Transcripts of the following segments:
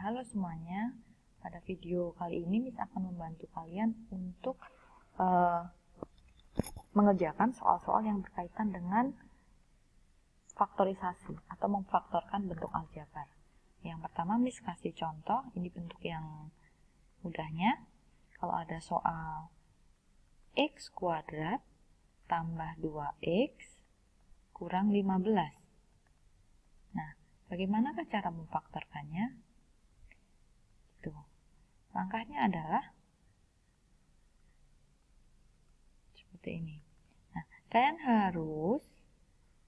halo semuanya. Pada video kali ini Miss akan membantu kalian untuk mengerjakan soal-soal yang berkaitan dengan faktorisasi atau memfaktorkan bentuk aljabar. Yang pertama Miss kasih contoh, ini bentuk yang mudahnya. Kalau ada soal x kuadrat tambah 2x kurang 15. Nah, bagaimanakah cara memfaktorkannya? Langkahnya adalah seperti ini. Nah, kalian harus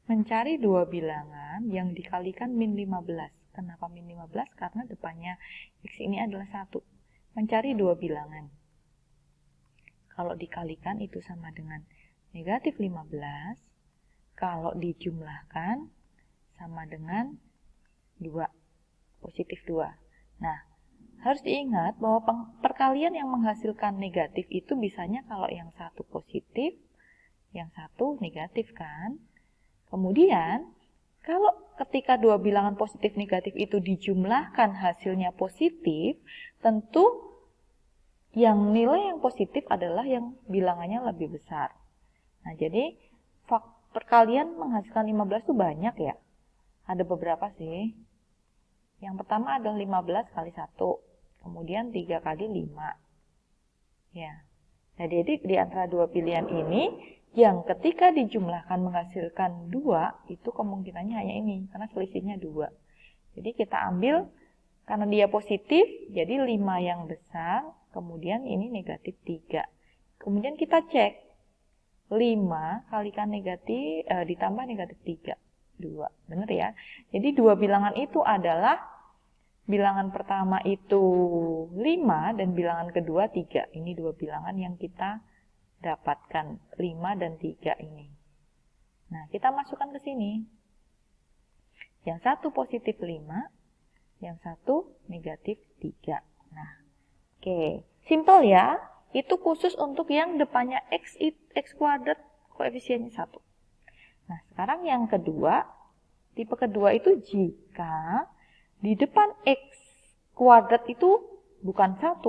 mencari dua bilangan yang dikalikan min 15. Kenapa min 15? Karena depannya x ini adalah 1. Mencari dua bilangan. Kalau dikalikan itu sama dengan negatif 15. Kalau dijumlahkan sama dengan 2. Positif 2. Nah, harus diingat bahwa perkalian yang menghasilkan negatif itu bisanya kalau yang satu positif, yang satu negatif kan. Kemudian, kalau ketika dua bilangan positif negatif itu dijumlahkan hasilnya positif, tentu yang nilai yang positif adalah yang bilangannya lebih besar. Nah, jadi perkalian menghasilkan 15 itu banyak ya. Ada beberapa sih. Yang pertama adalah 15 kali 1. Kemudian 3 kali 5. Ya. Nah, jadi di antara dua pilihan ini, yang ketika dijumlahkan menghasilkan 2, itu kemungkinannya hanya ini, karena selisihnya 2. Jadi kita ambil, karena dia positif, jadi 5 yang besar, kemudian ini negatif 3. Kemudian kita cek, 5 kalikan negatif, ditambah negatif 3. 2. Benar ya? Jadi dua bilangan itu adalah bilangan pertama itu 5 dan bilangan kedua 3. Ini dua bilangan yang kita dapatkan, 5 dan 3 ini. Nah, kita masukkan ke sini. Yang satu positif 5, yang satu negatif 3. Nah, oke. Simple ya. Itu khusus untuk yang depannya x kuadrat koefisiennya 1. Nah, sekarang yang kedua, tipe kedua itu jika di depan x kuadrat itu bukan 1.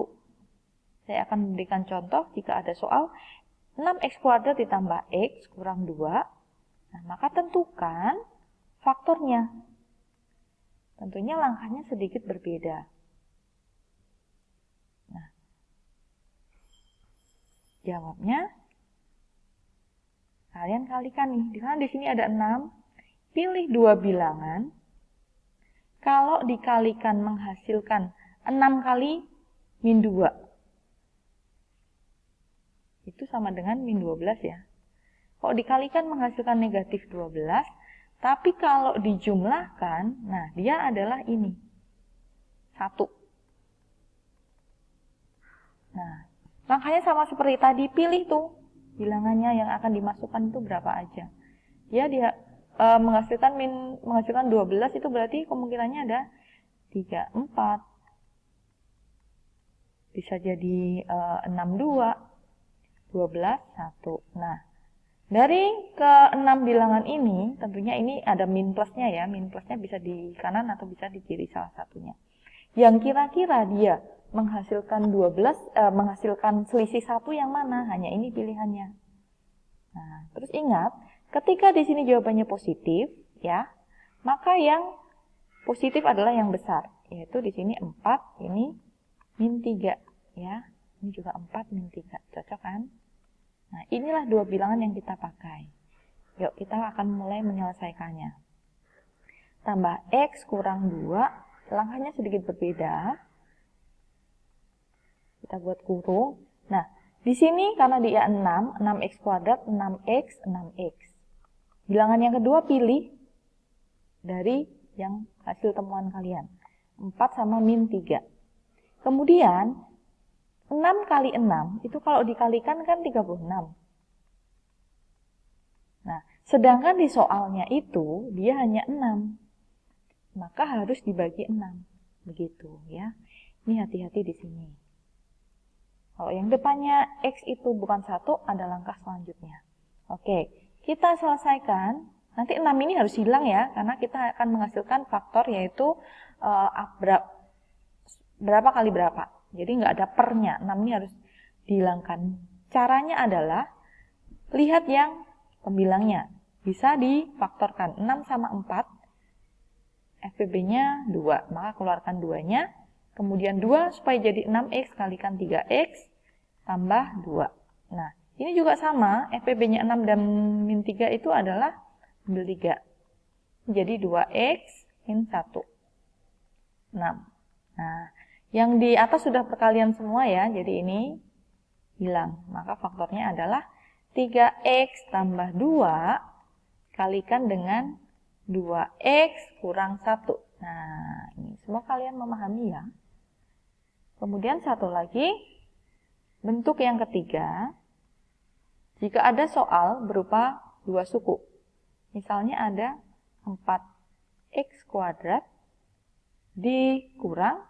Saya akan memberikan contoh jika ada soal 6x kuadrat ditambah x kurang 2. Nah, maka tentukan faktornya. Tentunya langkahnya sedikit berbeda. Nah, jawabnya kalian kalikan nih. Di sini ada 6. Pilih dua bilangan. Kalau dikalikan menghasilkan 6 kali min 2. Itu sama dengan min 12 ya. Kalau dikalikan menghasilkan negatif 12. Tapi kalau dijumlahkan, nah dia adalah ini. 1. Nah, langkahnya sama seperti tadi. Pilih tuh bilangannya yang akan dimasukkan itu berapa aja. Ya, dia menghasilkan 12 itu berarti kemungkinannya ada 3, 4. Bisa jadi 6, 2, 12, 1. Nah, dari ke-6 bilangan ini, tentunya ini ada min plusnya ya. Min plusnya bisa di kanan atau bisa di kiri salah satunya. Yang kira-kira dia menghasilkan 12, menghasilkan selisih 1 yang mana? Hanya ini pilihannya. Nah, terus ingat, ketika di sini jawabannya positif, ya, maka yang positif adalah yang besar, yaitu di sini 4, ini min 3, ya. Ini juga 4 min 3, cocok kan? Nah, inilah dua bilangan yang kita pakai. Yuk, kita akan mulai menyelesaikannya. Tambah x kurang 2, langkahnya sedikit berbeda. Kita buat kurung. Nah, di sini karena dia 6, 6x kuadrat, 6x, 6x. Bilangan yang kedua pilih dari yang hasil temuan kalian. 4 sama min 3. Kemudian, 6 kali 6, itu kalau dikalikan kan 36. Nah, sedangkan di soalnya itu, dia hanya 6. Maka harus dibagi 6. Begitu ya. Ini hati-hati di sini. Kalau yang depannya x itu bukan 1, ada langkah selanjutnya. Oke, kita selesaikan. Nanti 6 ini harus hilang ya, karena kita akan menghasilkan faktor yaitu berapa kali berapa. Jadi nggak ada pernya, 6 ini harus dihilangkan. Caranya adalah lihat yang pembilangnya. Bisa difaktorkan 6 sama 4, FPB-nya 2, maka keluarkan 2-nya. Kemudian 2 supaya jadi 6X kalikan 3X tambah 2. Nah, ini juga sama, FPB-nya 6 dan min 3 itu adalah ambil 3. Jadi 2X min 1. 6. Nah, yang di atas sudah perkalian semua ya, jadi ini hilang. Maka faktornya adalah 3X tambah 2 kalikan dengan 2X kurang 1. Nah, ini semua kalian memahami ya. Kemudian satu lagi, bentuk yang ketiga, jika ada soal berupa dua suku. Misalnya ada 4X kuadrat dikurang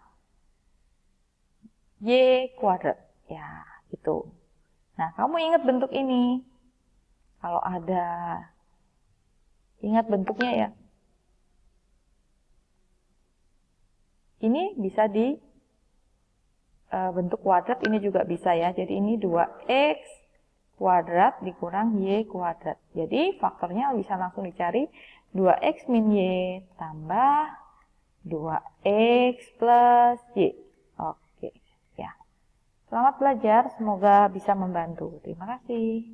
Y kuadrat. Ya, gitu. Nah, kamu ingat bentuk ini. Kalau ada, ingat bentuknya ya. Ini bisa di bentuk kuadrat, ini juga bisa ya. Jadi ini 2X kuadrat dikurang Y kuadrat. Jadi faktornya bisa langsung dicari 2X min Y tambah 2X plus Y. Oke, ya. Selamat belajar, semoga bisa membantu. Terima kasih.